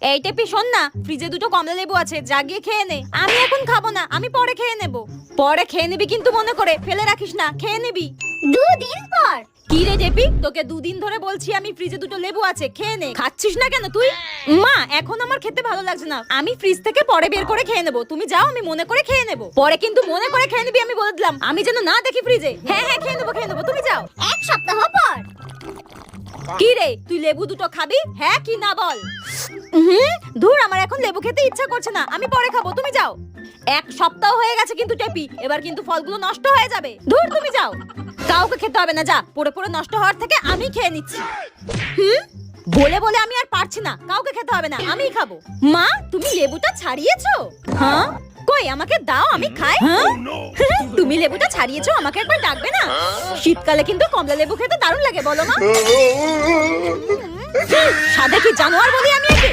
এই টেপি শোন না, ফ্রিজে দুটো কমলা লেবু আছে, যা গিয়ে খেয়ে নে। আমি এখন খাবো না, আমি পরে খেয়ে নেব। পরে খেয়ে নিবি কিন্তু মনে করে, ফেলে রাখিস না, খেয়ে নিবি। 2 দিন পর। কি রে টেপি, তোকে 2 দিন ধরে বলছি আমি ফ্রিজে দুটো লেবু আছে, খেয়ে নে। খাচ্ছিস না কেন তুই? মা, এখন আমার খেতে ভালো লাগছে না, আমি ফ্রিজ থেকে পরে বের করে খেয়ে নেব। তুমি যাও, আমি মনে করে খেয়ে নেব। পরে কিন্তু মনে করে খেয়ে নিবি, আমি বলে দিলাম। আমি যেন না দেখি ফ্রিজে। হ্যাঁ হ্যাঁ, খেয়ে নেবো, তুমি যাও। 1 সপ্তাহ পর। কি রে, তুই লেবু দুটো খাবি? হ্যাঁ কি না বল। ধুর, আমার এখন লেবু খেতে ইচ্ছা করছে না, আমি পরে খাবো, তুমি যাও। 1 সপ্তাহ হয়ে গেছে কিন্তু টেপি, এবার কিন্তু ফলগুলো নষ্ট হয়ে যাবে। ধুর, তুমি যাও। কাউকে খেতে হবে না, যা। পড়ে পড়ে নষ্ট হওয়ার থেকে আমি খেয়ে নিচ্ছি। বলে বলে আমি আর পারছি না, কাউকে খেতে হবে না, আমিই খাবো। মা, তুমি লেবুটা ছাড়িয়েছো? হ্যাঁ, কই আমাকে দাও, আমি খাই। হ্যাঁ, তুমি লেবুটা ছাড়িয়েছো, আমাকে একবার ডাকবে না? শীতকালে কিন্তু কমলা লেবু খেতে দারুণ লাগে, বলো মা। সাদে কি জানোয়ার বলি আমি একে?